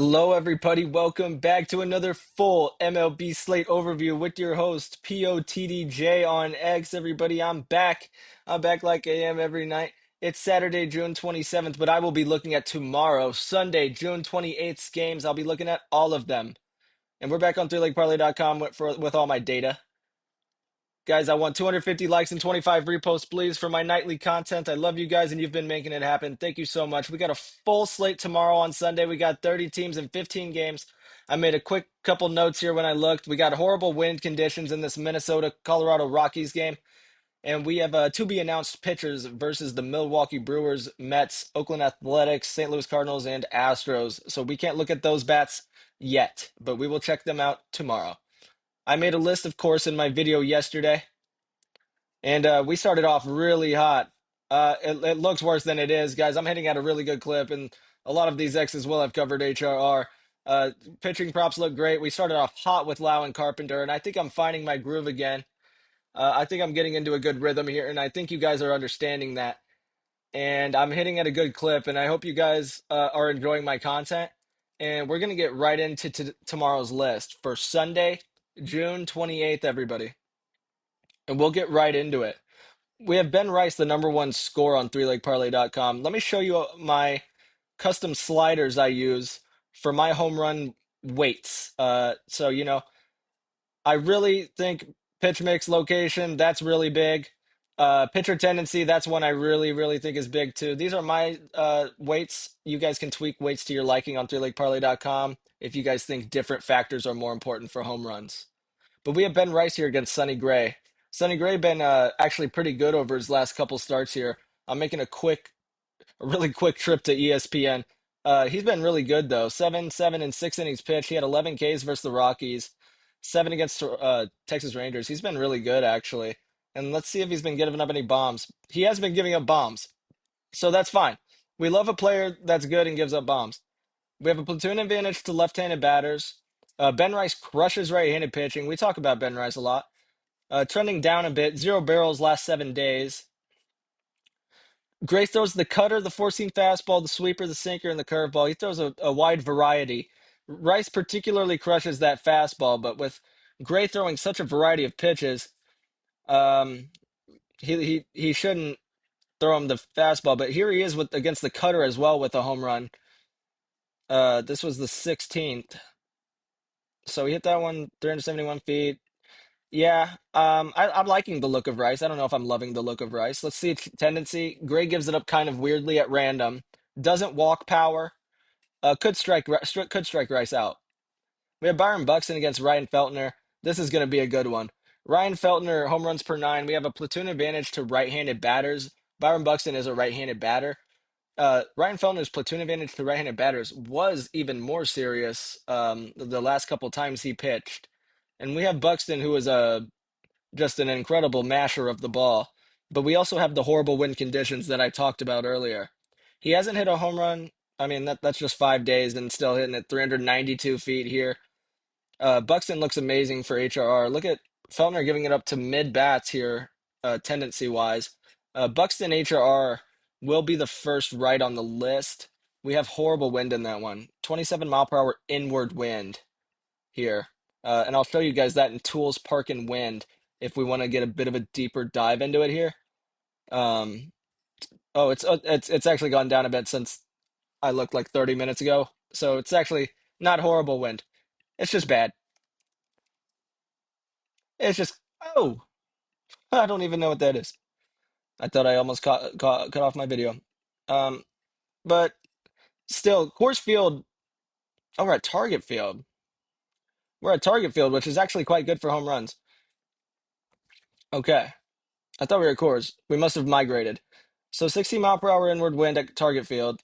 Hello, everybody. Welcome back to another full MLB slate overview with your host, POTDJ on X. Everybody, I'm back. I'm back like I am every night. It's Saturday, June 27th, but I will be looking at tomorrow, Sunday, June 28th's games. I'll be looking at all of them. And we're back on 3legparlay.com with all my data. Guys, I want 250 likes and 25 reposts, please, for my nightly content. I love you guys, and you've been making it happen. Thank you so much. We got a full slate tomorrow on Sunday. We got 30 teams and 15 games. I made a quick couple notes here when I looked. We got horrible wind conditions in this Minnesota-Colorado Rockies game, and we have to-be-announced pitchers versus the Milwaukee Brewers, Mets, Oakland Athletics, St. Louis Cardinals, and Astros. So we can't look at those bats yet, but we will check them out tomorrow. I made a list, of course, in my video yesterday. And we started off really hot. It looks worse than it is, guys. I'm hitting at a really good clip, and a lot of these X's will have covered HRR. Pitching props look great. We started off hot with Lau and Carpenter, and I think I'm finding my groove again. I think I'm getting into a good rhythm here, and I think you guys are understanding that. And I'm hitting at a good clip, and I hope you guys are enjoying my content. And we're going to get right into tomorrow's list for Sunday, June 28th, everybody. And we'll get right into it. We have Ben Rice, the number one score on 3legparlay.com. Let me show you my custom sliders I use for my home run weights. I really think pitch mix location, that's really big. Pitcher tendency, that's one I really, really think is big too. These are my weights. You guys can tweak weights to your liking on 3legparlay.com if you guys think different factors are more important for home runs. But we have Ben Rice here against Sonny Gray. Sonny Gray been actually pretty good over his last couple starts here. I'm making a really quick trip to ESPN. He's been really good though. 7, 7, and 6 innings pitched. He had 11 Ks versus the Rockies, 7 against Texas Rangers. He's been really good actually. And let's see if he's been giving up any bombs. He has been giving up bombs, so that's fine. We love a player that's good and gives up bombs. We have a platoon advantage to left-handed batters. Ben Rice crushes right-handed pitching. We talk about Ben Rice a lot. Trending down a bit, 0 barrels last 7 days. Gray throws the cutter, the four-seam fastball, the sweeper, the sinker, and the curveball. He throws a wide variety. Rice particularly crushes that fastball, but with Gray throwing such a variety of pitches, um, he shouldn't throw him the fastball. But here he is with against the cutter as well with a home run. This was the 16th. So he hit that one 371 feet. Yeah, I'm liking the look of Rice. I don't know if I'm loving the look of Rice. Let's see its tendency. Gray gives it up kind of weirdly at random. Doesn't walk power. Could strike Rice out. We have Byron Buxton against Ryan Feltner. This is going to be a good one. Ryan Feltner home runs per 9. We have a platoon advantage to right-handed batters. Byron Buxton is a right-handed batter. Ryan Feltner's platoon advantage to right-handed batters was even more serious the last couple times he pitched. And we have Buxton, who is just an incredible masher of the ball. But we also have the horrible wind conditions that I talked about earlier. He hasn't hit a home run. I mean, that's just 5 days and still hitting at 392 feet here. Buxton looks amazing for HRR. Look at Feltner giving it up to mid bats here, tendency wise. Buxton HRR will be the first right on the list. We have horrible wind in that one. 27 mile per hour inward wind here. And I'll show you guys that in Tools, Park, and Wind if we want to get a bit of a deeper dive into it here. Um, it's actually gone down a bit since I looked like 30 minutes ago. So it's actually not horrible wind. It's just bad. It's just oh, I don't even know what that is. I thought I almost cut off my video. Um, but still, Coors Field. Oh, we're at Target Field. We're at Target Field, which is actually quite good for home runs. Okay. I thought we were at Coors. We must have migrated. So 60 mile per hour inward wind at Target Field.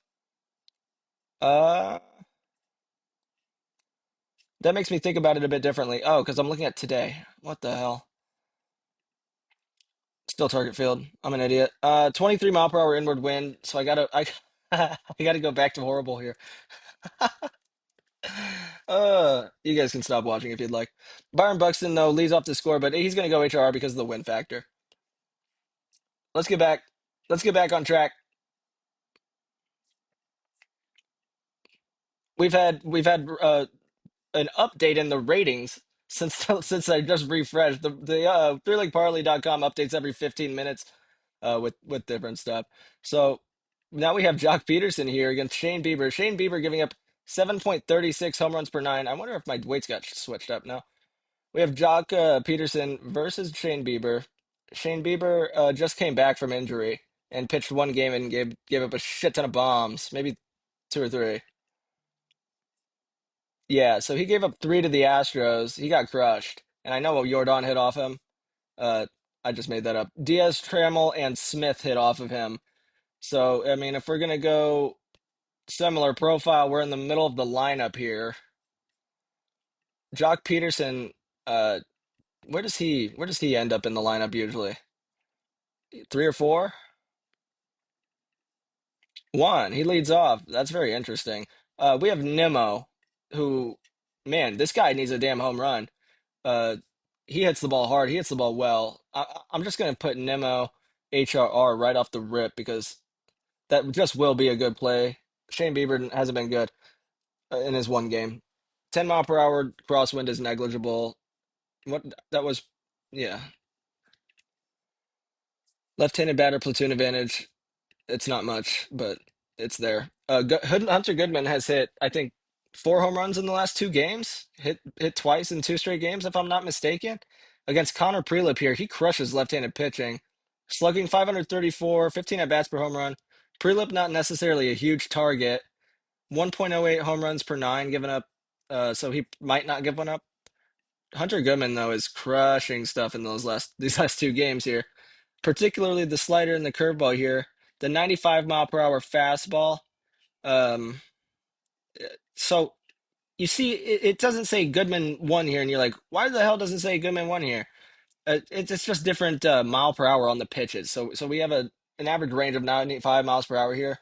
Uh, that makes me think about it a bit differently. Oh, because I'm looking at today. What the hell? Still Target Field. I'm an idiot. 23 mile per hour inward wind. So I gotta go back to horrible here. You guys can stop watching if you'd like. Byron Buxton though leads off the score, but he's gonna go HRR because of the wind factor. Let's get back. Let's get back on track. we've had an update in the ratings since since I just refreshed. The 3leagueparley.com updates every 15 minutes with different stuff. So now we have Jock Peterson here against Shane Bieber. Shane Bieber giving up 7.36 home runs per nine. I wonder if my weights got switched up now. We have Jock Peterson versus Shane Bieber. Shane Bieber just came back from injury and pitched one game and gave up a shit ton of bombs, maybe two or three. Yeah, so he gave up three to the Astros. He got crushed. And I know what Jordan hit off him. Uh, I just made that up. Diaz, Trammell, and Smith hit off of him. So, I mean, if we're gonna go similar profile, we're in the middle of the lineup here. Jock Peterson, uh, where does he end up in the lineup usually? Three or four? One. He leads off. That's very interesting. We have Nimmo, who, man, this guy needs a damn home run. Uh, he hits the ball hard. He hits the ball well. I'm just gonna put Nimmo HRR right off the rip because that just will be a good play. Shane Bieber hasn't been good in his one game. 10 mile per hour crosswind is negligible. What that was, yeah. Left-handed batter platoon advantage. It's not much, but it's there. Hunter Goodman has hit, I think, four home runs in the last two games. Hit twice in two straight games, if I'm not mistaken. Against Connor Prelip here, he crushes left-handed pitching, slugging 534, 15 at bats per home run. Prelip not necessarily a huge target. 1.08 home runs per nine given up, so he might not give one up. Hunter Goodman though is crushing stuff in these last two games here, particularly the slider and the curveball here. The 95 mile per hour fastball. Um, so you see, it doesn't say Goodman won here, and you're like, why the hell doesn't it say Goodman won here? It's just different mile per hour on the pitches. So we have an average range of 95 miles per hour here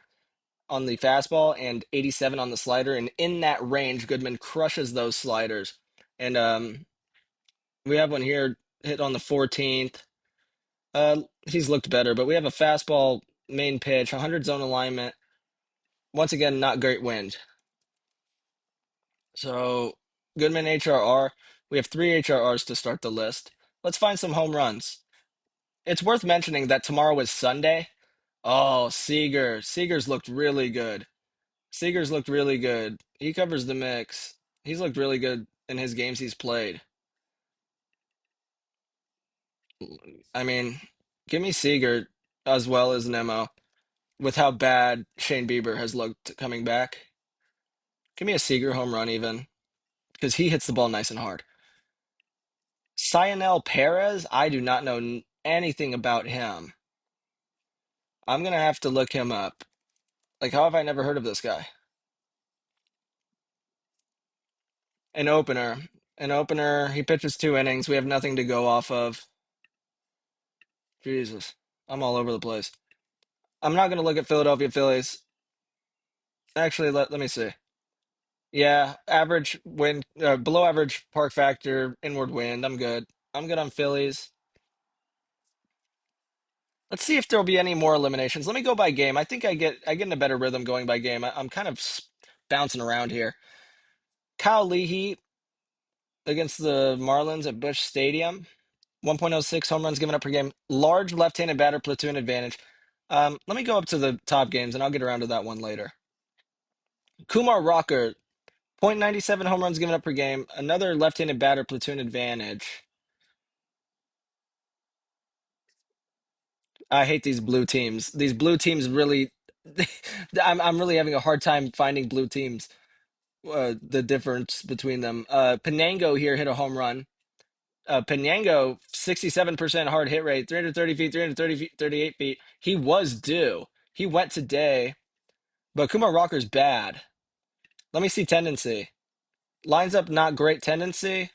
on the fastball and 87 on the slider, and in that range, Goodman crushes those sliders. And we have one here hit on the 14th. He's looked better, but we have a fastball main pitch, 100 zone alignment. Once again, not great wind. So Goodman HRR. We have three HRRs to start the list. Let's find some home runs. It's worth mentioning that tomorrow is Sunday. Oh, Seager. Seager's looked really good. Seager's looked really good. He covers the mix. He's looked really good in his games he's played. I mean, give me Seager as well as Nemo with how bad Shane Bieber has looked coming back. Give me a Seager home run even because he hits the ball nice and hard. Cionel Perez, I do not know anything about him. I'm gonna have to look him up. Like, how have I never heard of this guy? An opener. An opener. He pitches two innings. We have nothing to go off of. Jesus. I'm all over the place. I'm not gonna look at Philadelphia Phillies. Actually, let me see. Yeah, average wind, below average park factor, inward wind. I'm good. I'm good on Phillies. Let's see if there'll be any more eliminations. Let me go by game. I think I get in a better rhythm going by game. I'm kind of bouncing around here. Kyle Leahy against the Marlins at Busch Stadium. 1.06 home runs given up per game. Large left-handed batter platoon advantage. Let me go up to the top games, and I'll get around to that one later. Kumar Rocker, 0.97 home runs given up per game. Another left-handed batter platoon advantage. I hate these blue teams. These blue teams really, I'm really having a hard time finding blue teams. The difference between them. Penango here hit a home run. Penango, 67% hard hit rate, 330 feet, 330 feet, 38 feet. He was due. He went today, but Kumar Rocker's bad. Let me see tendency. Lines up not great tendency.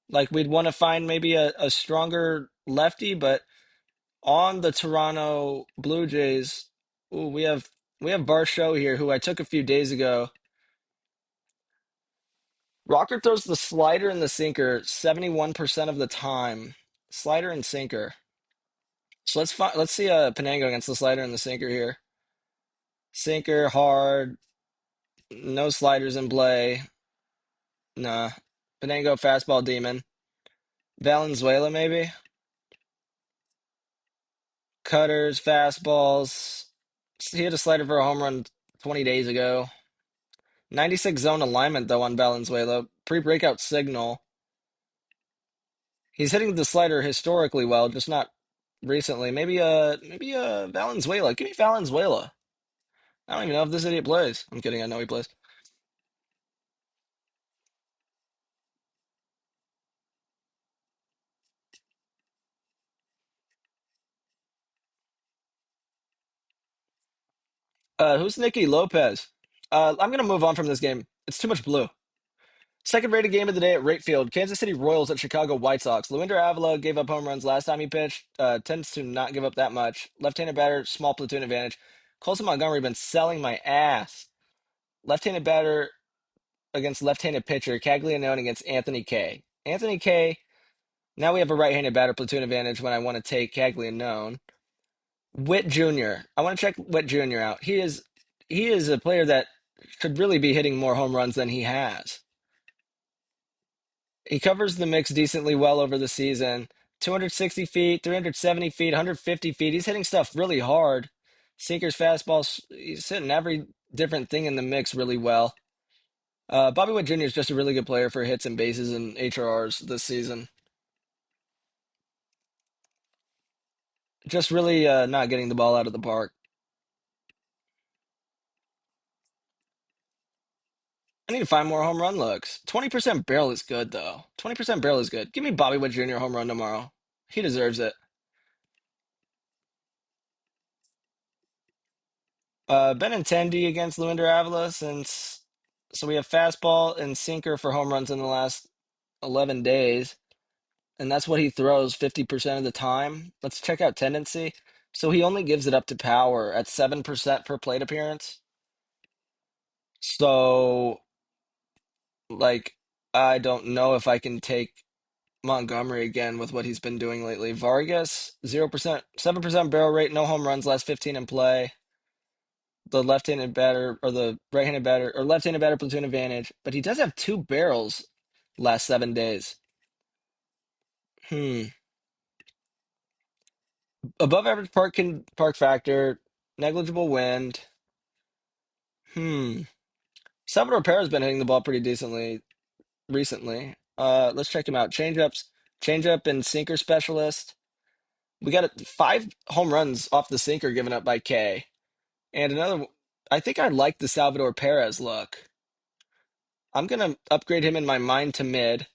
Like we'd want to find maybe a stronger lefty, but on the Toronto Blue Jays, ooh, we have Varsho here, who I took a few days ago. Rocker throws the slider and the sinker 71% of the time. Slider and sinker. So let's see Penango against the slider and the sinker here. Sinker hard. No sliders in play. Nah. Benango fastball demon. Valenzuela maybe. Cutters, fastballs. He hit a slider for a home run 20 days ago. 96 zone alignment though on Valenzuela. Pre-breakout signal. He's hitting the slider historically well, just not recently. Maybe Valenzuela. Give me Valenzuela. I don't even know if this idiot plays. I'm kidding, I know he plays. Who's Nicky Lopez? I'm gonna move on from this game. It's too much blue. Second rated game of the day at Rate Field. Kansas City Royals at Chicago White Sox. Luinder Avila gave up home runs last time he pitched. Tends to not give up that much. Left-handed batter, small platoon advantage. Colson Montgomery been selling my ass. Left-handed batter against left-handed pitcher. Caglianone against Anthony K. Anthony K. Now we have a right-handed batter platoon advantage when I want to take Caglianone. Witt Jr. I want to check Witt Jr. out. He is a player that should really be hitting more home runs than he has. He covers the mix decently well over the season. 260 feet, 370 feet, 150 feet. He's hitting stuff really hard. Sinkers, fastballs. He's hitting every different thing in the mix really well. Bobby Witt Jr. is just a really good player for hits and bases and HRRs this season. Just really not getting the ball out of the park. I need to find more home run looks. 20% barrel is good, though. 20% barrel is good. Give me Bobby Witt Jr. home run tomorrow. He deserves it. Benintendi against Luinder Avila since so we have fastball and sinker for home runs in the last 11 days, and that's what he throws 50% of the time. Let's check out tendency. So he only gives it up to power at 7% per plate appearance. So like I don't know if I can take Montgomery again with what he's been doing lately. Vargas, 0%, 7% barrel rate, no home runs, last 15 in play. The left-handed batter or the right-handed batter or left-handed batter platoon advantage, but he does have two barrels last 7 days. Hmm. Above average park factor, negligible wind. Hmm. Salvador Perez been hitting the ball pretty decently recently. Let's check him out. Changeup and sinker specialist. We got 5 home runs off the sinker given up by K. And another, I think I like the Salvador Perez look. I'm gonna upgrade him in my mind to mid,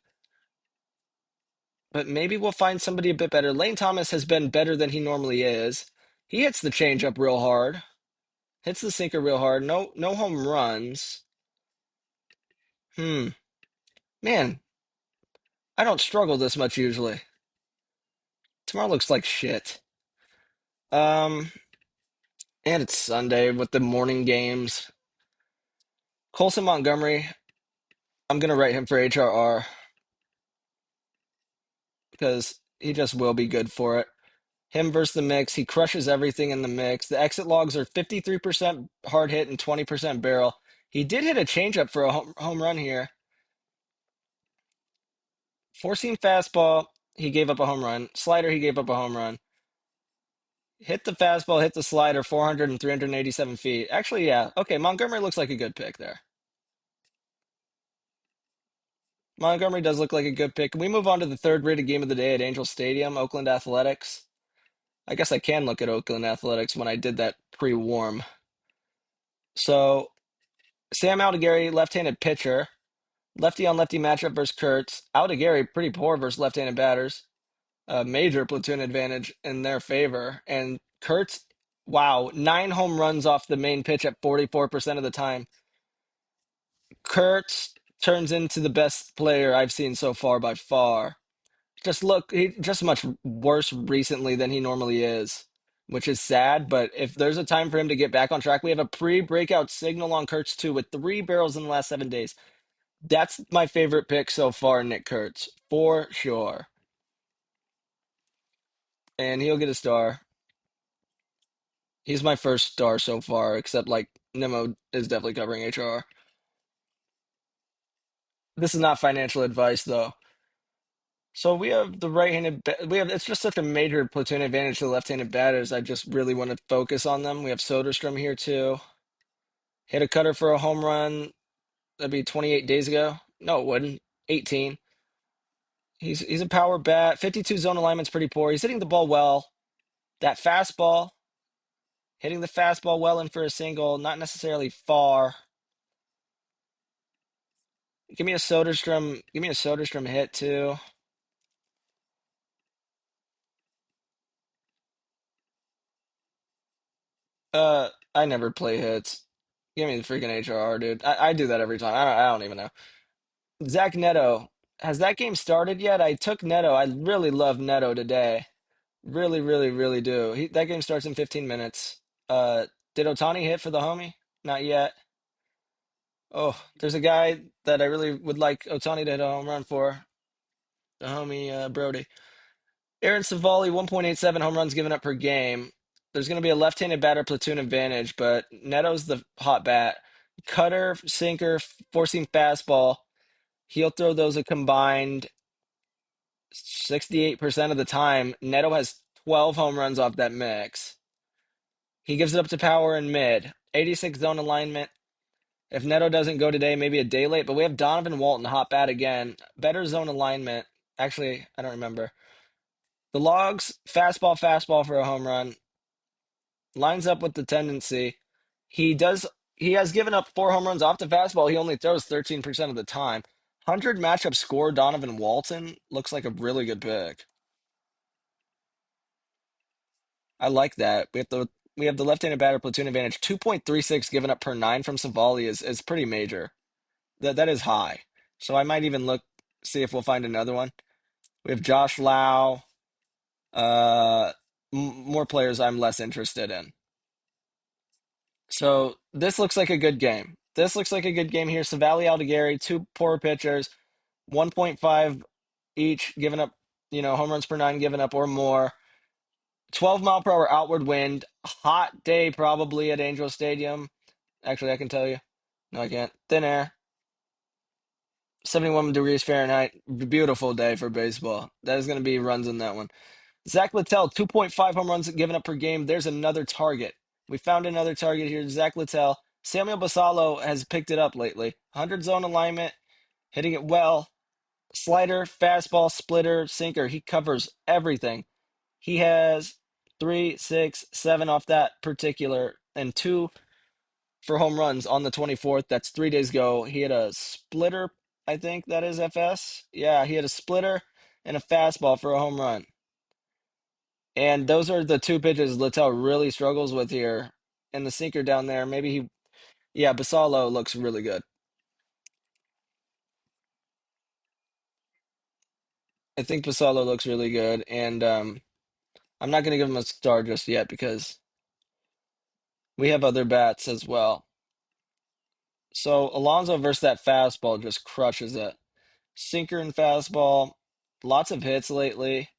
but maybe we'll find somebody a bit better. Lane Thomas has been better than he normally is. He hits the changeup real hard, hits the sinker real hard. No home runs. Hmm. Man, I don't struggle this much usually. Tomorrow looks like shit. Um, and it's Sunday with the morning games. Colson Montgomery, I'm gonna write him for HRR because he just will be good for it. Him versus the mix, he crushes everything in the mix. The exit logs are 53% hard hit and 20% barrel. He did hit a changeup for a home run here. Four seam fastball, he gave up a home run. Slider, he gave up a home run. Hit the fastball, hit the slider, 400 and 387 feet. Actually, yeah. Okay, Montgomery looks like a good pick there. Montgomery does look like a good pick. Can we move on to the third rated game of the day at Angel Stadium, Oakland Athletics? I guess I can look at Oakland Athletics when I did that pre-warm. So, Sam Aldagari, left-handed pitcher. Lefty on lefty matchup versus Kurtz. Aldagari, pretty poor versus left-handed batters. A major platoon advantage in their favor. And Kurtz, wow, 9 home runs off the main pitch at 44% of the time. Kurtz turns into the best player I've seen so far by far. He's just much worse recently than he normally is, which is sad. But if there's a time for him to get back on track, we have a pre-breakout signal on Kurtz too, with 3 barrels in the last 7 days. That's my favorite pick so far, Nick Kurtz, for sure. And he'll get a star. He's my first star so far, except like Nemo is definitely covering HR. This is not financial advice though. So we have the right-handed. We have it's just such a major platoon advantage to the left-handed batters. I just really want to focus on them. We have Soderstrom here too. Hit a cutter for a home run. That'd be 28 days ago. No, it wouldn't. 18. He's a power bat. 52 zone alignment's pretty poor. He's hitting the ball well. That fastball, hitting the fastball well in for a single, not necessarily far. Give me a Soderstrom. Give me a Soderstrom hit too. I never play hits. Give me the freaking HRR, dude. I do that every time. I don't even know. Zach Neto. Has that game started yet? I took Neto. I really love Neto today. Really, really, really do. That game starts in 15 minutes. Did Otani hit for the homie? Not yet. Oh, there's a guy that I really would like Otani to hit a home run for. The homie Brody. Aaron Savali, 1.87 home runs given up per game. There's going to be a left-handed batter platoon advantage, but Neto's the hot bat. Cutter, sinker, four-seam fastball. He'll throw those a combined 68% of the time. Neto has 12 home runs off that mix. He gives it up to power and mid. 86 zone alignment. If Neto doesn't go today, maybe a day late, but we have Donovan Walton hot bat again. Better zone alignment. Actually, I don't remember. The logs, fastball for a home run. Lines up with the tendency. He does he has given up 4 home runs off the fastball. He only throws 13% of the time. 100 matchup score, Donovan Walton looks like a really good pick. I like that. We have the left-handed batter platoon advantage. 2.36 given up per nine from Savali is pretty major. That is high. So I might even see if we'll find another one. We have Josh Lau. Uh, more players I'm less interested in. So this looks like a good game. This looks like a good game here. Savali Aldagari, two poor pitchers, 1.5 each given up, home runs per nine given up or more. 12 mile per hour outward wind. Hot day probably at Angel Stadium. Actually, I can tell you. No, I can't. Thin air. 71 degrees Fahrenheit. Beautiful day for baseball. That is going to be runs in that one. Zach Littell, 2.5 home runs given up per game. There's another target. We found another target here. Zach Littell. Samuel Basallo has picked it up lately. 100 zone alignment, hitting it well. Slider, fastball, splitter, sinker. He covers everything. He has 3, 6, 7 off that particular, and two for home runs on the 24th. That's 3 days ago. He had a splitter, I think that is FS. Yeah, he had a splitter and a fastball for a home run. And those are the two pitches Littell really struggles with here. And the sinker down there, yeah, Basallo looks really good. I think Basallo looks really good. And I'm not going to give him a star just yet because we have other bats as well. So Alonso versus that fastball just crushes it. Sinker and fastball, lots of hits lately.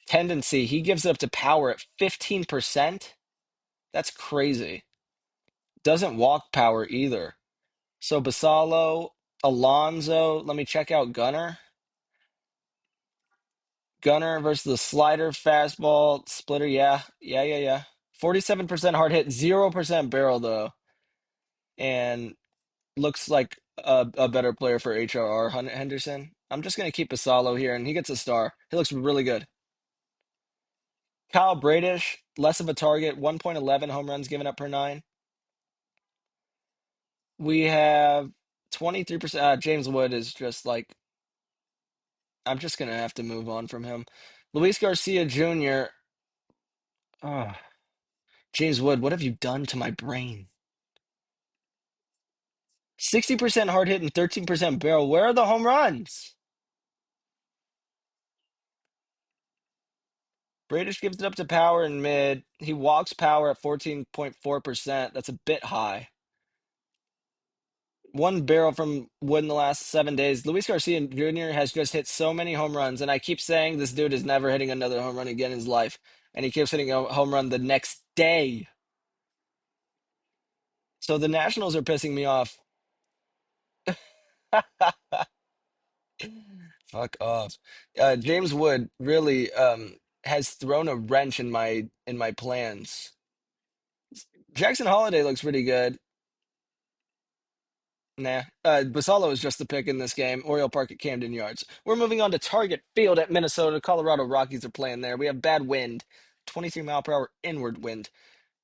Tendency, he gives it up to power at 15%. That's crazy. Doesn't walk power either. So Basallo, Alonso, let me check out Gunner. Gunner versus the slider, fastball, splitter. Yeah. 47% hard hit, 0% barrel though. And looks like a better player for HRR, Henderson. I'm just going to keep Basallo here, and he gets a star. He looks really good. Kyle Bradish, less of a target, 1.11 home runs given up per nine. We have 23%. James Wood is just like, I'm just going to have to move on from him. Luis Garcia Jr. Oh, James Wood, what have you done to my brain? 60% hard hit and 13% barrel. Where are the home runs? Bradish gives it up to power in mid. He walks power at 14.4%. That's a bit high. One barrel from Wood in the last 7 days. Luis Garcia Jr. has just hit so many home runs, and I keep saying this dude is never hitting another home run again in his life, and he keeps hitting a home run the next day. So the Nationals are pissing me off. Fuck off. James Wood really has thrown a wrench in my plans. Jackson Holiday looks pretty good. Nah. Basalo is just the pick in this game. Oriole Park at Camden Yards. We're moving on to Target Field at Minnesota. Colorado Rockies are playing there. We have bad wind, 23 mile per hour inward wind.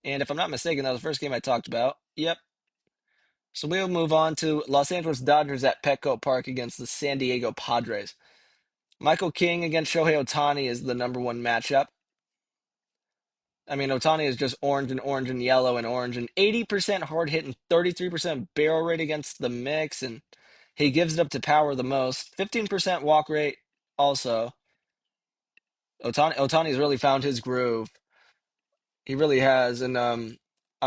And if I'm not mistaken, that was the first game I talked about. Yep. So we'll move on to Los Angeles Dodgers at Petco Park against the San Diego Padres. Michael King against Shohei Ohtani is the number one matchup. I mean, Ohtani is just orange and yellow and orange and 80% hard hit and 33% barrel rate against the mix, and he gives it up to power the most. 15% walk rate also. Ohtani's really found his groove. He really has, and I'm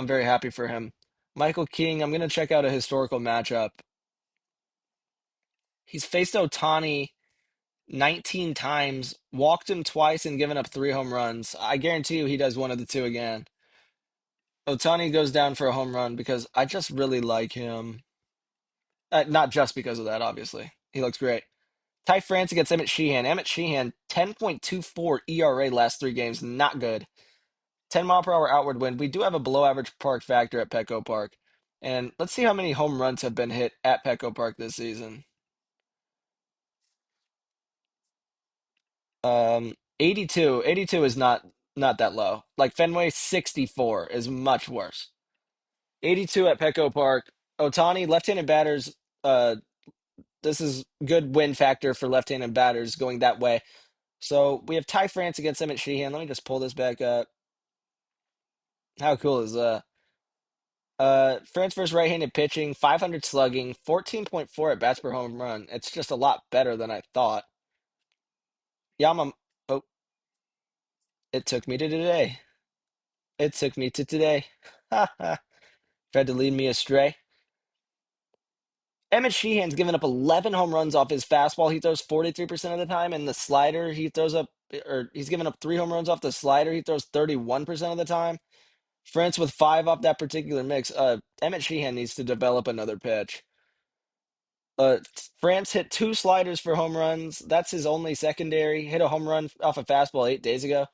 very happy for him. Michael King, I'm gonna check out a historical matchup. He's faced Ohtani 19 times, walked him twice, and given up 3 home runs. I guarantee you he does one of the two again. Ohtani goes down for a home run because I just really like him. Not just because of that, obviously. He looks great. Ty France against Emmett Sheehan. Emmett Sheehan, 10.24 ERA last 3 games. Not good. 10 mile per hour outward wind. We do have a below average park factor at Petco Park. And let's see how many home runs have been hit at Petco Park this season. 82. 82 is not that low. Like Fenway 64 is much worse. 82 at Petco Park. Ohtani, left-handed batters, this is good win factor for left-handed batters going that way. So we have Ty France against Emmett Sheehan. Let me just pull this back up. How cool is France versus right-handed pitching, 500 slugging, 14.4 at bats per home run. It's just a lot better than I thought. Yama, oh, it took me to today. It took me to today. Ha ha. Tried to lead me astray. Emmett Sheehan's given up 11 home runs off his fastball. He throws 43% of the time, and the slider he throws up, or he's given up 3 home runs off the slider. He throws 31% of the time. France with 5 off that particular mix. Emmett Sheehan needs to develop another pitch. Uh, France hit 2 sliders for home runs. That's his only secondary. Hit a home run off a fastball 8 days ago.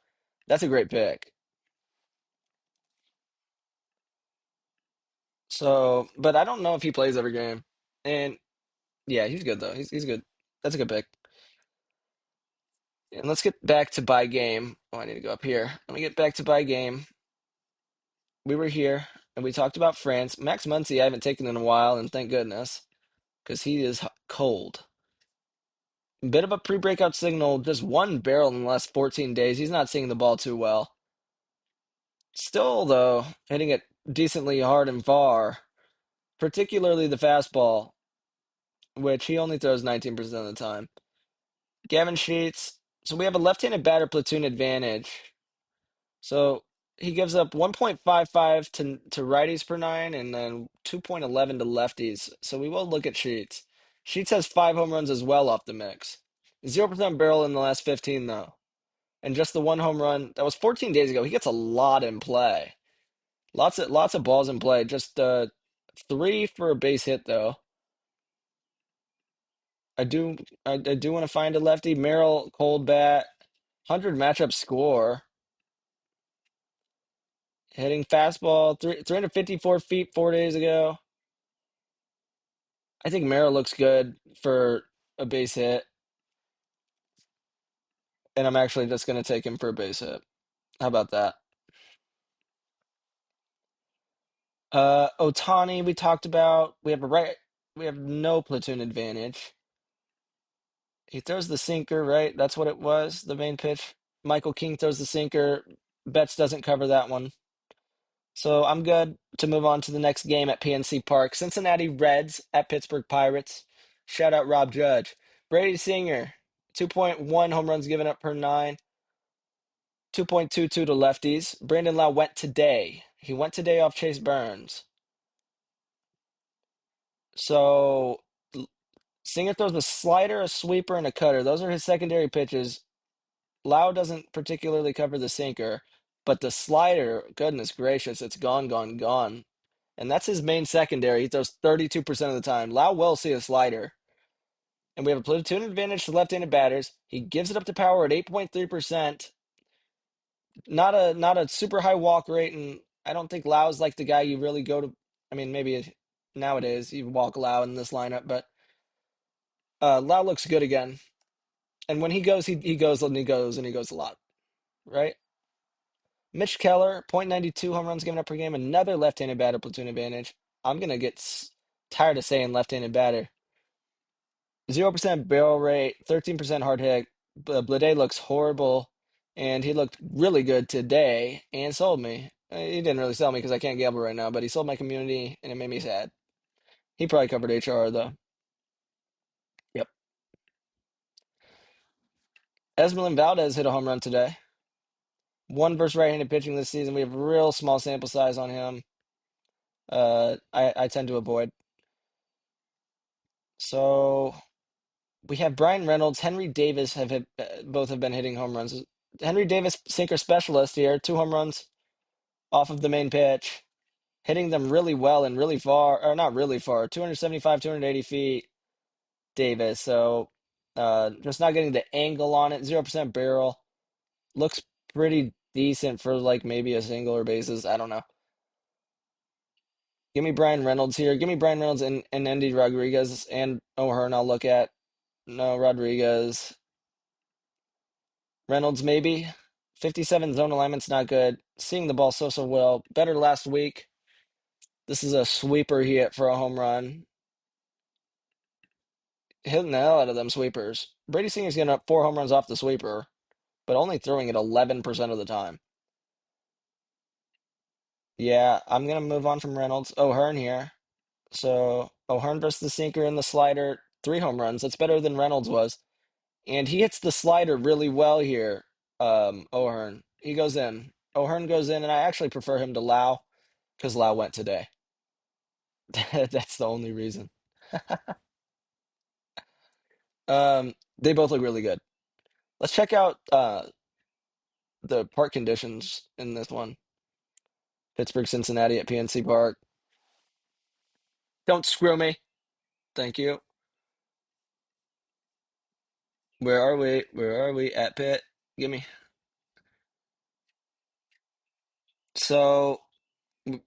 That's a great pick. So, but I don't know if he plays every game. And yeah, he's good though. He's good. That's a good pick. And let's get back to by game. Oh, I need to go up here. Let me get back to by game. We were here and we talked about France. Max Muncy, I haven't taken in a while, and thank goodness, because he is cold. Bit of a pre-breakout signal, just 1 barrel in the last 14 days. He's not seeing the ball too well. Still, though, hitting it decently hard and far, particularly the fastball, which he only throws 19% of the time. Gavin Sheets. So we have a left-handed batter platoon advantage. So he gives up 1.55 to righties per nine and then 2.11 to lefties. So we will look at Sheets. Sheets has 5 home runs as well off the mix. 0% barrel in the last 15, though. And just the 1 home run, that was 14 days ago. He gets a lot in play. Lots of balls in play. Just 3 for a base hit, though. I do want to find a lefty. Merrill, cold bat, 100 matchup score. Hitting fastball, 354 feet 4 days ago. I think Merrill looks good for a base hit, and I'm actually just going to take him for a base hit. How about that? Ohtani, we talked about. We have no platoon advantage. He throws the sinker, right? That's what it was, the main pitch. Michael King throws the sinker. Betts doesn't cover that one. So I'm good to move on to the next game at PNC Park. Cincinnati Reds at Pittsburgh Pirates. Shout out Rob Judge. Brady Singer, 2.1 home runs given up per nine, 2.22 to lefties. Brandon Lau went today. He went today off Chase Burns. So Singer throws a slider, a sweeper, and a cutter. Those are his secondary pitches. Lau doesn't particularly cover the sinker, but the slider, goodness gracious, it's gone, gone, gone. And that's his main secondary. He throws 32% of the time. Lau will see a slider. and we have a platoon advantage to left-handed batters. He gives it up to power at 8.3%. Not a super high walk rate, and I don't think Lau's like the guy you really go to. I mean, maybe nowadays you walk Lau in this lineup, but Lau looks good again. And when he goes, he goes and he goes and he goes a lot, right? Mitch Keller, .92 home runs given up per game, another left-handed batter platoon advantage. I'm gonna get tired of saying left-handed batter. 0% barrel rate, 13% hard hit. Blade looks horrible, and he looked really good today and sold me. He didn't really sell me because I can't gamble right now, but he sold my community, and it made me sad. He probably covered HR, though. Yep. Esmeralda Valdez hit a home run today. One versus right-handed pitching this season. We have a real small sample size on him. I tend to avoid. So we have Brian Reynolds, Henry Davis both have been hitting home runs. Henry Davis, sinker specialist here, 2 home runs off of the main pitch, hitting them really well and really far, or not really far, 275, 280 feet. Davis, so just not getting the angle on it. 0% barrel, looks pretty decent for like maybe a single or bases. I don't know. Give me Brian Reynolds here. Give me Brian Reynolds and Andy Rodriguez and O'Hearn. I'll look at. No, Rodriguez. Reynolds, maybe. 57 zone alignment's not good. Seeing the ball so well. Better last week. This is a sweeper he hit for a home run. Hitting the hell out of them sweepers. Brady Singer's getting up 4 home runs off the sweeper, but only throwing it 11% of the time. Yeah, I'm going to move on from Reynolds. O'Hearn here. So O'Hearn versus the sinker and the slider. 3 home runs. That's better than Reynolds was. And he hits the slider really well here, O'Hearn. He goes in. O'Hearn goes in, and I actually prefer him to Lau because Lau went today. That's the only reason. They both look really good. Let's check out the park conditions in this one. Pittsburgh, Cincinnati at PNC Park. Don't screw me. Thank you. Where are we? Where are we? At Pitt. Give me. So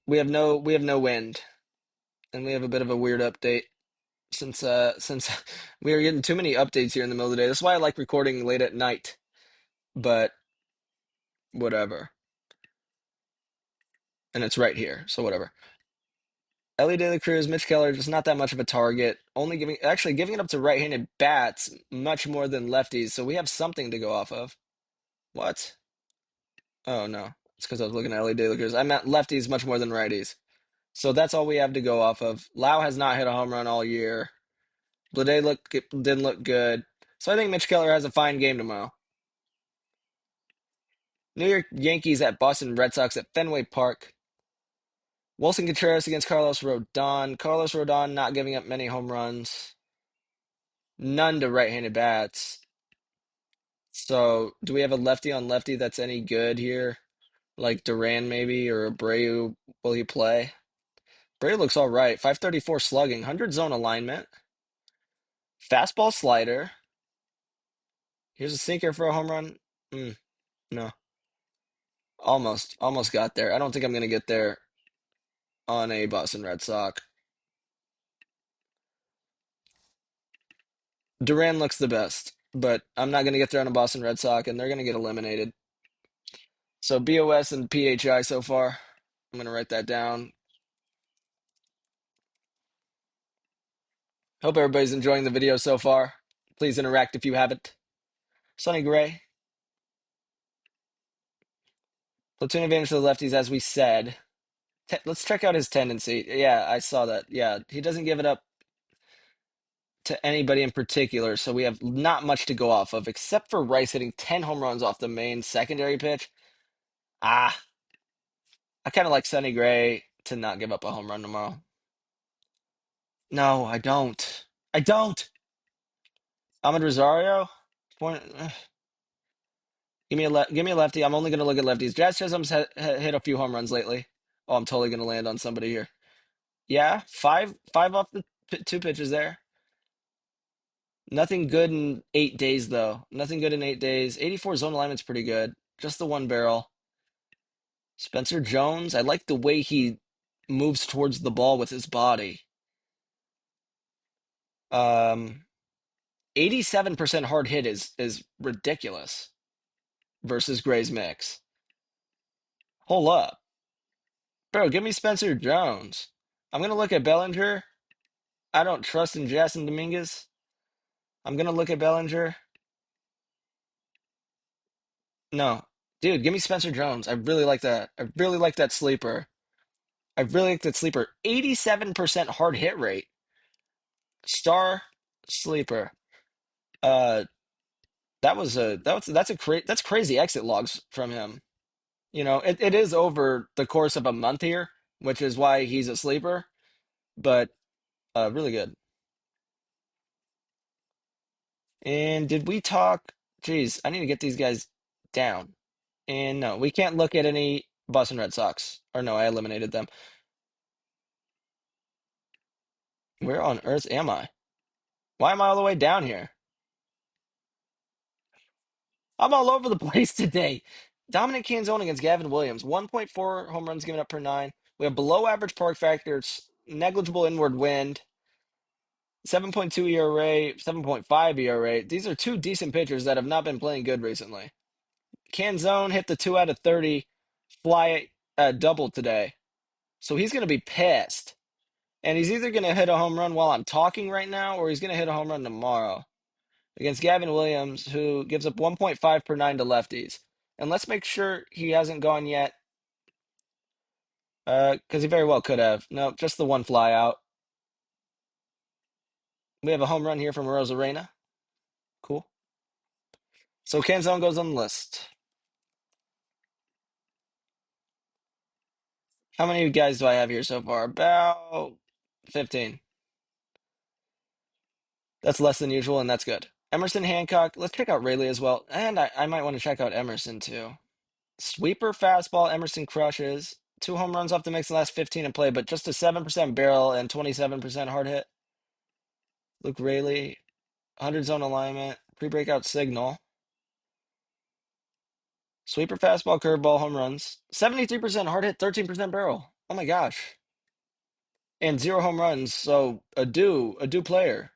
we have no wind, and we have a bit of a weird update since we are getting too many updates here in the middle of the day. That's why I like recording late at night. But whatever. And it's right here, so whatever. Ellie De La Cruz, Mitch Keller, just not that much of a target. Only giving it up to right-handed bats much more than lefties, so we have something to go off of. What? Oh no. It's because I was looking at Ellie De La Cruz. I meant lefties much more than righties. So that's all we have to go off of. Lau has not hit a home run all year. Blade didn't look good. So I think Mitch Keller has a fine game tomorrow. New York Yankees at Boston Red Sox at Fenway Park. Wilson Contreras against Carlos Rodon. Carlos Rodon not giving up many home runs. None to right-handed bats. So do we have a lefty on lefty that's any good here? Like Duran maybe, or Abreu, will he play? Abreu looks all right. 534 slugging, 100 zone alignment. Fastball slider. Here's a sinker for a home run. No. Almost got there. I don't think I'm going to get there on a Boston Red Sox. Duran looks the best, but I'm not going to get there on a Boston Red Sox, and they're going to get eliminated. So BOS and PHI so far. I'm going to write that down. Hope everybody's enjoying the video so far. Please interact if you haven't. Sonny Gray. Platoon advantage to the lefties, as we said. Let's check out his tendency. Yeah, I saw that. Yeah, he doesn't give it up to anybody in particular, so we have not much to go off of, except for Rice hitting 10 home runs off the main secondary pitch. I kind of like Sonny Gray to not give up a home run tomorrow. No, I don't. I don't. Ahmed Rosario? Point, give me a lefty. I'm only going to look at lefties. Jazz Chisholm's hit a few home runs lately. Oh, I'm totally going to land on somebody here. Yeah, five off the 2 pitches there. Nothing good in 8 days, though. Nothing good in 8 days. 84 zone alignment's pretty good. Just the one barrel. Spencer Jones, I like the way he moves towards the ball with his body. Um, 87% hard hit is ridiculous versus Gray's mix. Hold up. Bro, give me Spencer Jones. I'm gonna look at Bellinger. I don't trust in Jason Dominguez. I'm gonna look at Bellinger. No. Dude, give me Spencer Jones. I really like that. I really like that sleeper. I really like that sleeper. 87% hard hit rate. Star sleeper. Uh that's crazy exit logs from him. You know, it is over the course of a month here, which is why he's a sleeper, but really good. And did we talk? Geez, I need to get these guys down. And no, we can't look at any Boston Red Sox. Or no, I eliminated them. Where on earth am I? Why am I all the way down here? I'm all over the place today. Dominic Canzone against Gavin Williams. 1.4 home runs given up per nine. We have below average park factor. It's negligible inward wind. 7.2 ERA, 7.5 ERA. These are two decent pitchers that have not been playing good recently. Canzone hit the 2 out of 30 fly double today. So he's going to be pissed. And he's either going to hit a home run while I'm talking right now or he's going to hit a home run tomorrow against Gavin Williams, who gives up 1.5 per nine to lefties. And let's make sure he hasn't gone yet, because he very well could have. No, just the one fly out. We have a home run here from Rosarena. Cool. So Canzone goes on the list. How many guys do I have here so far? About 15. That's less than usual, and that's good. Emerson Hancock. Let's check out Rayleigh as well. And I might want to check out Emerson too. Sweeper fastball, Emerson crushes. Two home runs off the mix in the last 15 in play, but just a 7% barrel and 27% hard hit. Luke Rayleigh, 100 zone alignment, pre-breakout signal. Sweeper fastball, curveball, home runs. 73% hard hit, 13% barrel. Oh my gosh. And zero home runs, so a do player.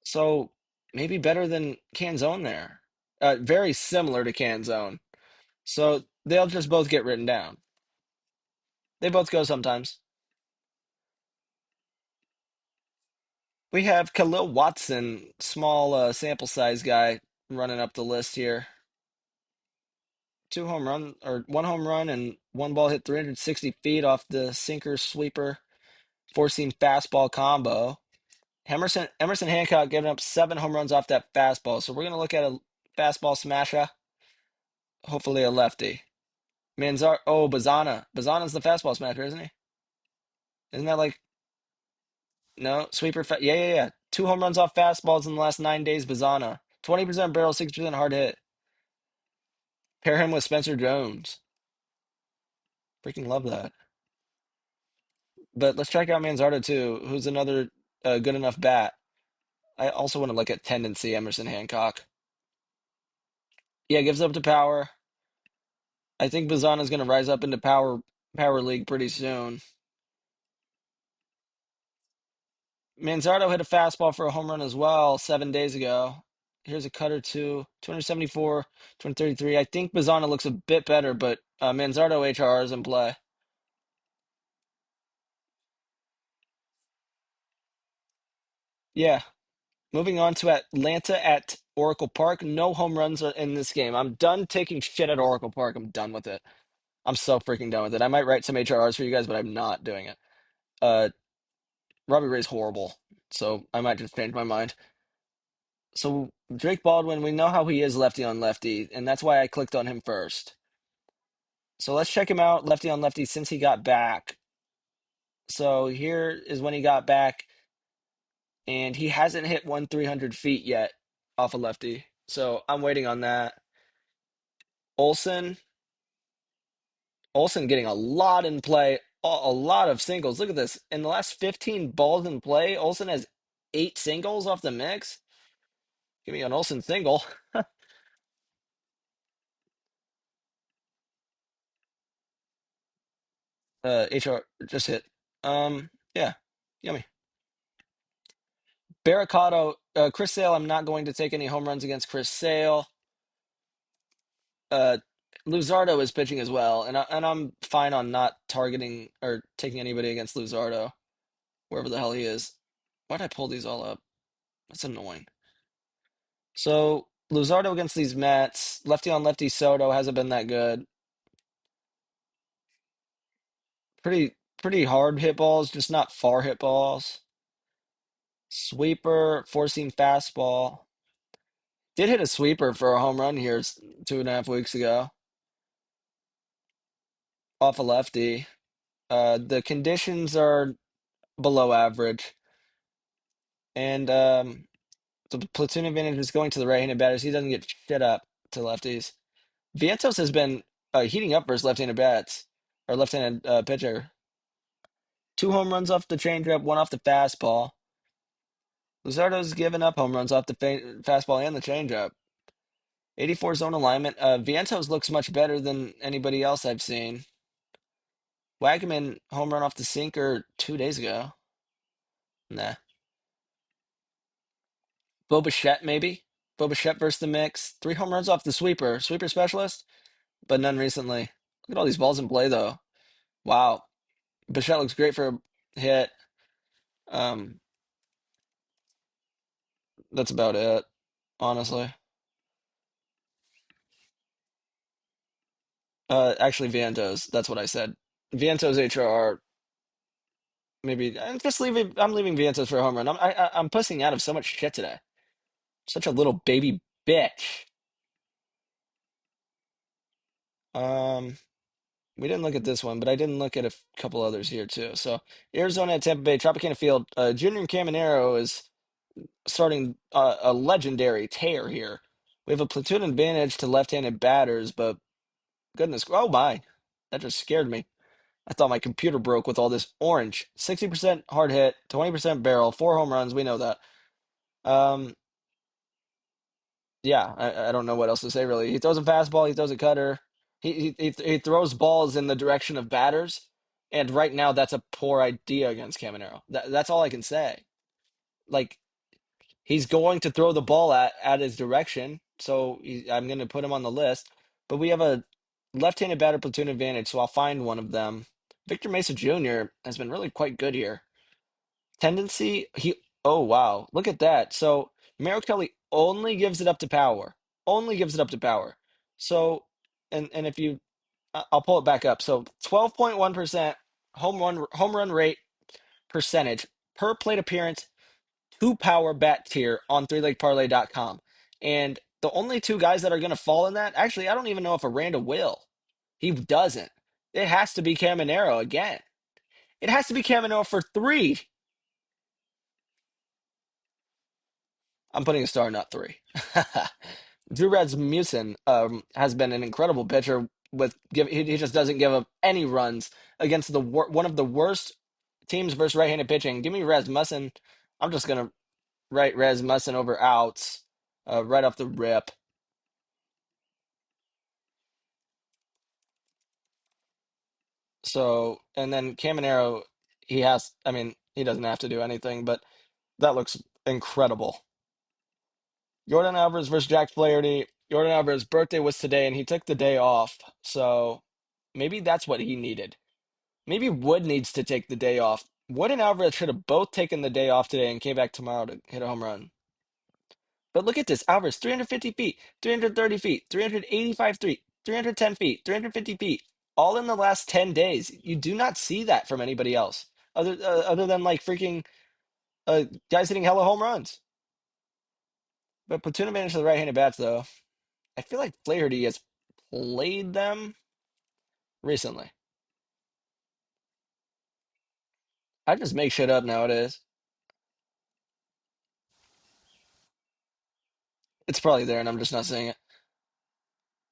So maybe better than Canzone there. Very similar to Canzone. So they'll just both get written down. They both go sometimes. We have Khalil Watson, small sample size guy, running up the list here. Two home run or one home run and one ball hit 360 feet off the sinker sweeper, four seam fastball combo. Emerson Hancock giving up 7 home runs off that fastball. So we're gonna look at a fastball smasher, hopefully a lefty. Bazana. Bazana's the fastball smasher, isn't he? Isn't that like no sweeper? Yeah. 2 home runs off fastballs in the last 9 days. Bazana, 20% barrel, 6% hard hit. Pair him with Spencer Jones. Freaking love that. But let's check out Manzardo too, who's another good enough bat. I also want to look at tendency, Emerson Hancock. Yeah, gives up to power. I think Bazana's going to rise up into power league pretty soon. Manzardo hit a fastball for a home run as well 7 days ago. Here's a cutter too, 274, 233. I think Bazana looks a bit better, but Manzardo HRR is in play. Yeah. Moving on to Atlanta at Oracle Park. No home runs are in this game. I'm done taking shit at Oracle Park. I'm done with it. I'm so freaking done with it. I might write some HRRs for you guys, but I'm not doing it. Uh, Robbie Ray's horrible, so I might just change my mind. So Drake Baldwin, we know how he is lefty on lefty, and that's why I clicked on him first. So let's check him out lefty on lefty since he got back. So here is when he got back, and he hasn't hit 300 feet yet off a lefty. So I'm waiting on that. Olson, Olson getting a lot in play, a lot of singles. Look at this. In the last 15 balls in play, Olson has 8 singles off the mix. Give me an Olsen single. HR just hit. Yeah, yummy. Barricado, Chris Sale. I'm not going to take any home runs against Chris Sale. Uh, Luzardo is pitching as well, and I'm fine on not targeting or taking anybody against Luzardo, wherever the hell he is. Why'd I pull these all up? That's annoying. So Luzardo against these Mets, lefty on lefty Soto hasn't been that good. Pretty hard hit balls, just not far hit balls. Sweeper, four-seam fastball. Did hit a sweeper for a home run here 2.5 weeks ago off a lefty. The conditions are below average, and the platoon advantage is going to the right-handed batters. He doesn't get shit up to lefties. Vientos has been heating up versus left-handed bats or left-handed pitcher. 2 home runs off the changeup, one off the fastball. Luzardo's given up home runs off the fastball and the changeup. 84 zone alignment. Vientos looks much better than anybody else I've seen. Wagman home run off the sinker 2 days ago. Nah. Bo Bichette, maybe? Bo Bichette versus the mix. 3 home runs off the sweeper. Sweeper specialist, but none recently. Look at all these balls in play, though. Wow. Bichette looks great for a hit. Um, that's about it, honestly. Actually, Vientos. That's what I said. Vientos HRR. Maybe I'm just leaving. I'm leaving Vientos for a home run. I'm pussing out of so much shit today. Such a little baby bitch. Um, we didn't look at this one, but I didn't look at a couple others here too. So Arizona at Tampa Bay, Tropicana Field. Junior Caminero is starting a legendary tear here. We have a platoon advantage to left-handed batters, but goodness, oh my, that just scared me. I thought my computer broke with all this orange. 60% hard hit, 20% barrel, 4 home runs. We know that. Um, yeah, I don't know what else to say really. He throws a fastball, he throws a cutter. He throws balls in the direction of batters, and right now that's a poor idea against Caminero. That's all I can say. Like he's going to throw the ball at his direction, so I'm going to put him on the list. But we have a left-handed batter platoon advantage, so I'll find one of them. Victor Mesa Jr. has been really quite good here. Tendency, oh wow, look at that. So Merrill Kelly only gives it up to power. Only gives it up to power. So and if you I'll pull it back up. So 12.1% home run rate percentage per plate appearance to power bat tier on threelegparlay.com. And the only two guys that are going to fall in that, actually, I don't even know if Aranda will. He doesn't. It has to be Caminero again. It has to be Caminero for 3. I'm putting a star, not 3. Drew Rasmussen has been an incredible pitcher. He just doesn't give up any runs against one of the worst teams versus right-handed pitching. Give me Rasmussen. I'm just gonna write Rasmussen over outs right off the rip. So and then Caminero, I mean, he doesn't have to do anything, but that looks incredible. Jordan Alvarez versus Jack Flaherty. Jordan Alvarez's birthday was today, and he took the day off. So maybe that's what he needed. Maybe Wood needs to take the day off. Wood and Alvarez should have both taken the day off today and came back tomorrow to hit a home run. But look at this. Alvarez, 350 feet, 330 feet, 385 feet, 310 feet, 350 feet, all in the last 10 days. You do not see that from anybody else other than like freaking guys hitting hella home runs. But platoon advantage to the right-handed bats, though. I feel like Flaherty has played them recently. I just make shit up nowadays. It's probably there, and I'm just not saying it.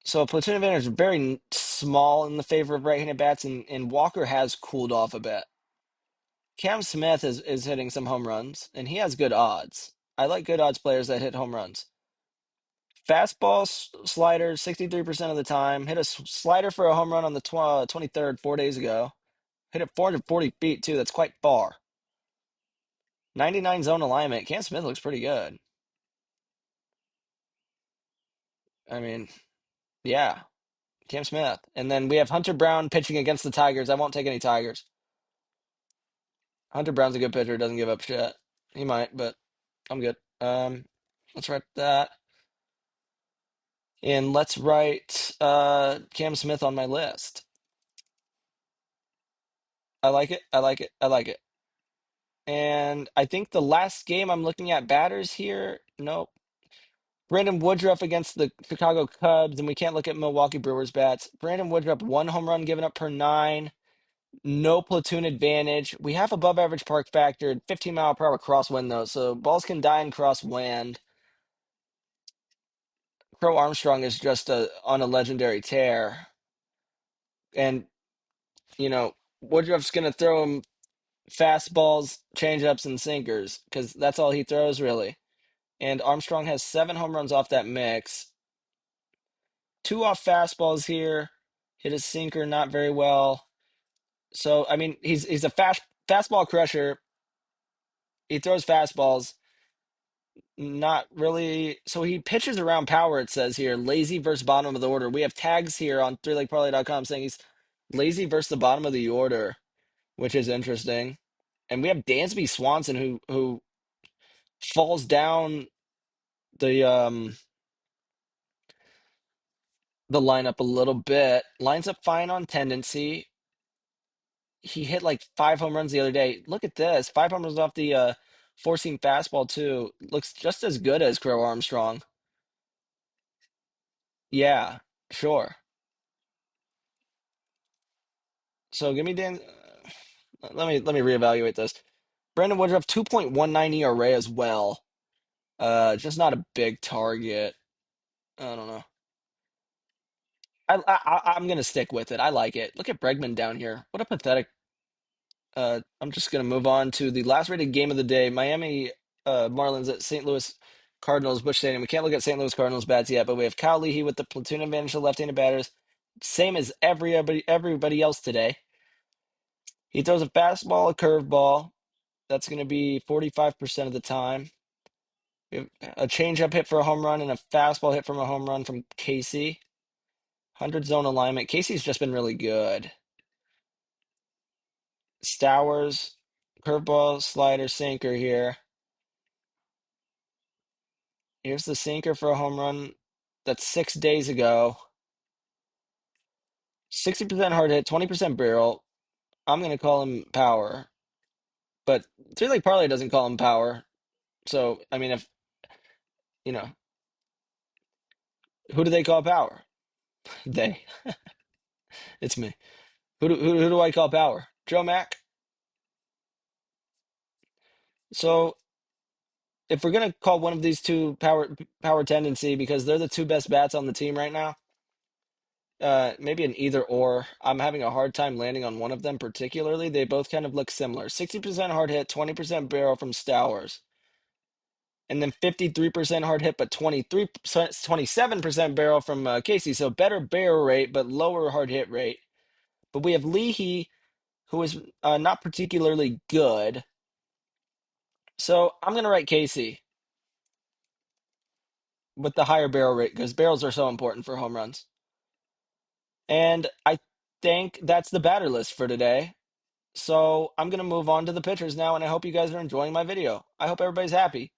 So platoon advantage is very small in the favor of right-handed bats, and Walker has cooled off a bit. Cam Smith is hitting some home runs, and he has good odds. I like good odds players that hit home runs. Fastball slider 63% of the time. Hit a slider for a home run on the 23rd, 4 days ago. Hit it 440 feet too. That's quite far. 99 zone alignment. Cam Smith looks pretty good. I mean, yeah, Cam Smith. And then we have Hunter Brown pitching against the Tigers. I won't take any Tigers. Hunter Brown's a good pitcher. Doesn't give up shit. He might, but I'm good. Let's write that. And let's write Cam Smith on my list. I like it. I like it. I like it. And I think the last game I'm looking at batters here. Nope. Brandon Woodruff against the Chicago Cubs, and we can't look at Milwaukee Brewers bats. Brandon Woodruff, 1 home run given up per 9. No platoon advantage. We have above average park factor, 15-mile-per-hour crosswind though, so balls can die in crosswind. Crow Armstrong is just on a legendary tear, and Woodruff's gonna throw him fastballs, changeups, and sinkers because that's all he throws really. And Armstrong has 7 home runs off that mix. 2 off fastballs here. Hit a sinker not very well. So I mean, he's a fastball crusher. He throws fastballs, not really. So he pitches around power. It says here, lazy versus bottom of the order. We have tags here on threelegparlay.com saying he's lazy versus the bottom of the order, which is interesting. And we have Dansby Swanson who falls down the the lineup a little bit. Lines up fine on tendency. He hit like 5 home runs the other day. Look at this. 5 home runs off the four-seam fastball too. Looks just as good as Crow Armstrong. Yeah, sure. So give me Dan. Let me reevaluate this. Brandon Woodruff 2.19 ERA as well. Just not a big target. I don't know. I'm gonna stick with it. I like it. Look at Bregman down here. What a pathetic. I'm just gonna move on to the last rated game of the day. Miami Marlins at St. Louis Cardinals, Busch Stadium. We can't look at St. Louis Cardinals bats yet, but we have Kyle Leahy with the platoon advantage to left-handed batters, same as everybody else today. He throws a fastball, a curveball. That's going to be 45% of the time. We have a changeup hit for a home run and a fastball hit from a home run from Casey. 100 zone alignment. Casey's just been really good. Stowers, curveball, slider, sinker here. Here's the sinker for a home run. That's 6 days ago. 60% hard hit, 20% barrel. I'm going to call him power. But Three Leg Parlay doesn't call him power. So, I mean, if, you know, who do they call power? They. It's me. Who do I call power? Joe Mack. So if we're gonna call one of these two power tendency because they're the two best bats on the team right now, maybe an either or. I'm having a hard time landing on one of them particularly. They both kind of look similar. 60% hard hit, 20% barrel from Stowers. And then 53% hard hit, but 27% barrel from Casey. So better barrel rate, but lower hard hit rate. But we have Leahy, who is not particularly good. So I'm going to write Casey with the higher barrel rate because barrels are so important for home runs. And I think that's the batter list for today. So I'm going to move on to the pitchers now, and I hope you guys are enjoying my video. I hope everybody's happy,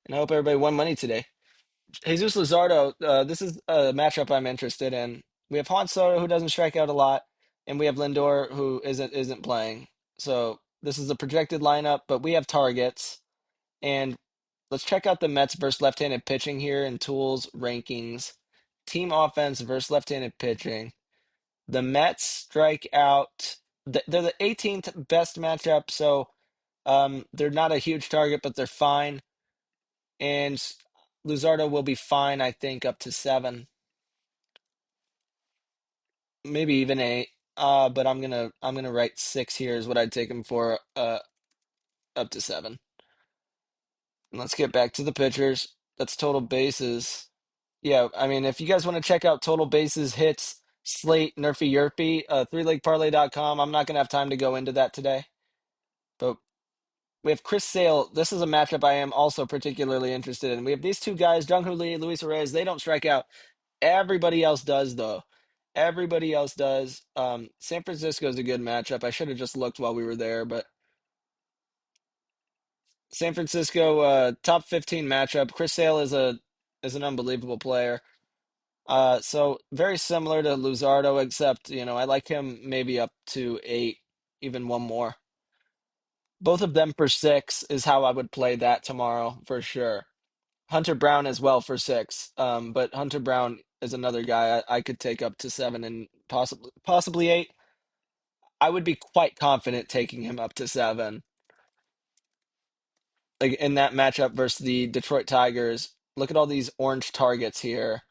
and I hope everybody won money today. Jesus Luzardo, this is a matchup I'm interested in. We have Juan Soto, who doesn't strike out a lot, and we have Lindor, who isn't playing. So this is a projected lineup, but we have targets. And let's check out the Mets versus left-handed pitching here in tools rankings. Team offense versus left-handed pitching. The Mets strike out. They're the 18th best matchup, so they're not a huge target, but they're fine. And Luzardo will be fine, I think, up to 7, maybe even 8. But I'm gonna write 6 here is what I'd take him for. Up to 7. And let's get back to the pitchers. That's total bases. Yeah, I mean, if you guys want to check out Total Bases Hits, Slate, Nerfy Yerpy, 3leagueparlay.com. I'm not gonna have time to go into that today, but we have Chris Sale. This is a matchup I am also particularly interested in. We have these two guys, Jung-Hoo Lee, Luis Reyes. They don't strike out. Everybody else does, though. Everybody else does. San Francisco is a good matchup. I should have just looked while we were there, but San Francisco top 15 matchup. Chris Sale is an unbelievable player. So very similar to Luzardo, except I like him maybe up to 8, even one more. Both of them for 6 is how I would play that tomorrow for sure. Hunter Brown as well for 6. But Hunter Brown is another guy I could take up to 7 and possibly 8. I would be quite confident taking him up to 7. Like in that matchup versus the Detroit Tigers. Look at all these orange targets here.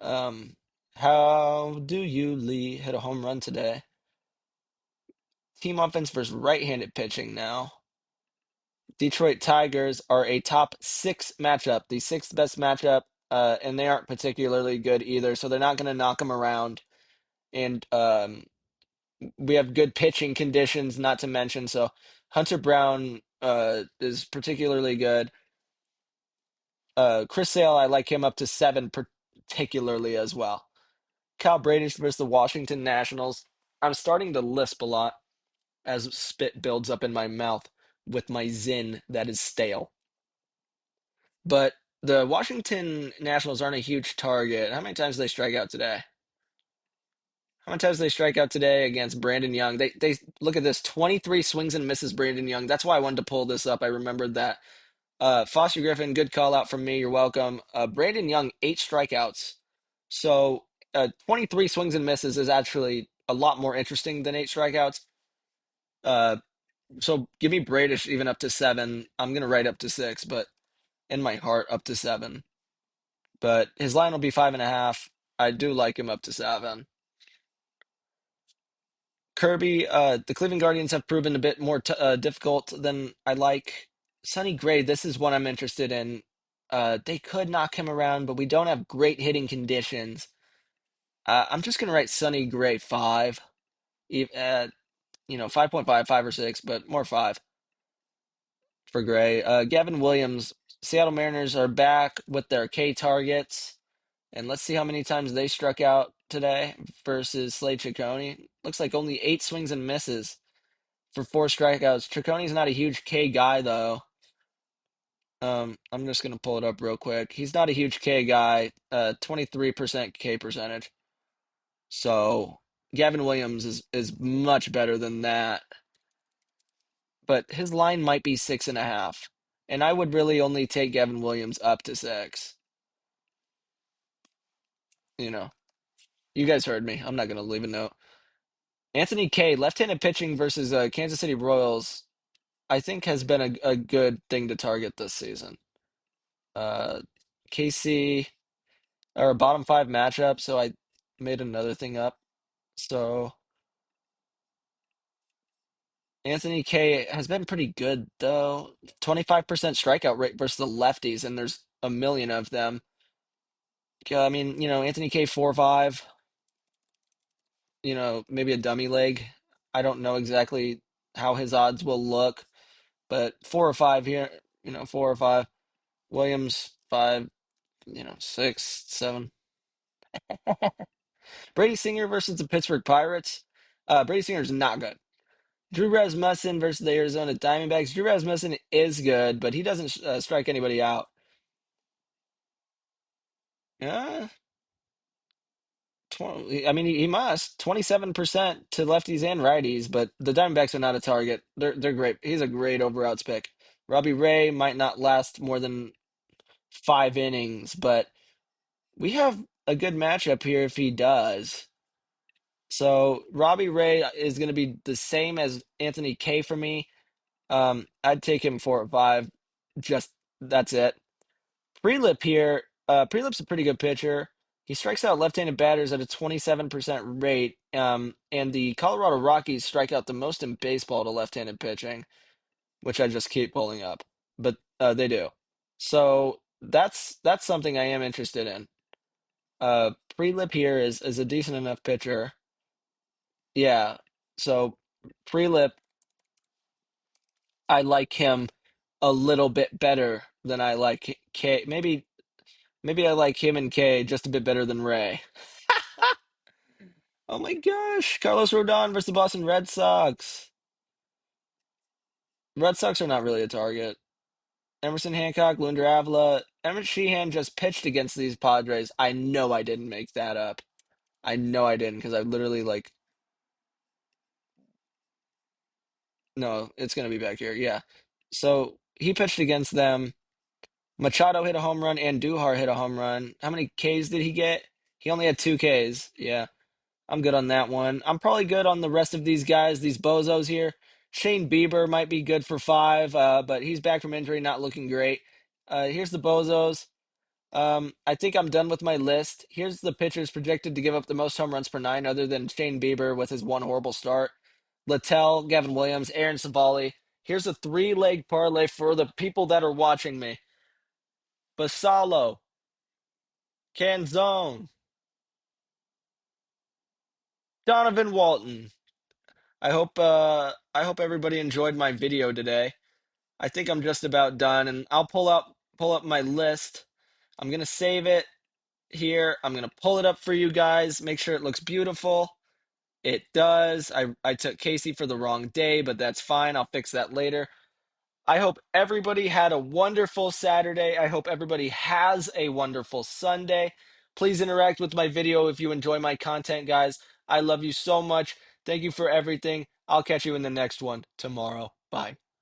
Um, how do you Lee hit a home run today? Team offense versus right-handed pitching now. Detroit Tigers are a top 6 matchup, the 6th best matchup, and they aren't particularly good either, so they're not going to knock them around. And we have good pitching conditions, not to mention. So Hunter Brown is particularly good. Chris Sale, I like him up to 7 particularly as well. Kyle Bradish versus the Washington Nationals. I'm starting to lisp a lot as spit builds up in my mouth with my zin that is stale. But the Washington Nationals aren't a huge target. How many times did they strike out today? How many times did they strike out today against Brandon Young? They look at this, 23 swings and misses Brandon Young. That's why I wanted to pull this up. I remembered that. Foster Griffin, good call out from me. You're welcome. Brandon Young, 8 strikeouts. So 23 swings and misses is actually a lot more interesting than 8 strikeouts. Uh, so give me Bradish even up to 7. I'm gonna write up to 6, but in my heart up to 7. But his line will be 5.5. I do like him up to 7. Kirby, the Cleveland Guardians have proven a bit more difficult than I like. Sonny Gray, this is one I'm interested in. They could knock him around, but we don't have great hitting conditions. I'm just gonna write Sonny Gray 5, 5.5, 5 or 6, but more 5 for Gray. Gavin Williams, Seattle Mariners are back with their K targets, and let's see how many times they struck out today versus Slade Ciccone. Looks like only 8 swings and misses for 4 strikeouts. Triconi's not a huge K guy though. I'm just gonna pull it up real quick. He's not a huge K guy. 23% K percentage. So Gavin Williams is much better than that. But his line might be 6.5. And I would really only take Gavin Williams up to 6. You know. You guys heard me. I'm not gonna leave a note. Anthony K, left-handed pitching versus Kansas City Royals, I think has been a good thing to target this season. Uh, KC or a bottom 5 matchup, so I made another thing up. So Anthony K has been pretty good though. 25% strikeout rate versus the lefties, and there's a million of them. I mean, Anthony K 4.5, maybe a dummy leg. I don't know exactly how his odds will look, but 4 or 5 here, 4 or 5. Williams 5, 6, 7. Brady Singer versus the Pittsburgh Pirates. Brady Singer's not good. Drew Rasmussen versus the Arizona Diamondbacks. Drew Rasmussen is good, but he doesn't strike anybody out. Uh, I mean, he must 27% to lefties and righties, but the Diamondbacks are not a target. They're great. He's a great overouts pick. Robbie Ray might not last more than 5 innings, but we have a good matchup here if he does. So Robbie Ray is going to be the same as Anthony K for me. I'd take him 4 or 5. Just that's it. Prelip here. Prelip's a pretty good pitcher. He strikes out left-handed batters at a 27% rate. And the Colorado Rockies strike out the most in baseball to left-handed pitching, which I just keep pulling up. But they do. So that's something I am interested in. Pre-Lip here is a decent enough pitcher. Yeah. So Pre-Lip, I like him a little bit better than I like K. Maybe I like him and K just a bit better than Ray. Oh my gosh, Carlos Rodon versus the Boston Red Sox. Red Sox are not really a target. Emerson Hancock, Lunder Avila, Emmett Sheehan just pitched against these Padres. I know I didn't make that up. I know I didn't because I literally like no, it's gonna be back here. Yeah. So he pitched against them. Machado hit a home run and Duhar hit a home run. How many Ks did he get? He only had 2 Ks. Yeah. I'm good on that one. I'm probably good on the rest of these guys, these bozos here. Shane Bieber might be good for 5, but he's back from injury, not looking great. Here's the bozos. I think I'm done with my list. Here's the pitchers projected to give up the most home runs per nine, other than Shane Bieber with his one horrible start. Littell, Gavin Williams, Aaron Savali. Here's a 3-leg parlay for the people that are watching me. Basalo, Canzone, Donovan Walton. I hope everybody enjoyed my video today. I think I'm just about done, and I'll pull up my list. I'm gonna save it here. I'm gonna pull it up for you guys. Make sure it looks beautiful. It does. I took Casey for the wrong day, but that's fine. I'll fix that later. I hope everybody had a wonderful Saturday. I hope everybody has a wonderful Sunday. Please interact with my video if you enjoy my content, guys. I love you so much. Thank you for everything. I'll catch you in the next one tomorrow. Bye.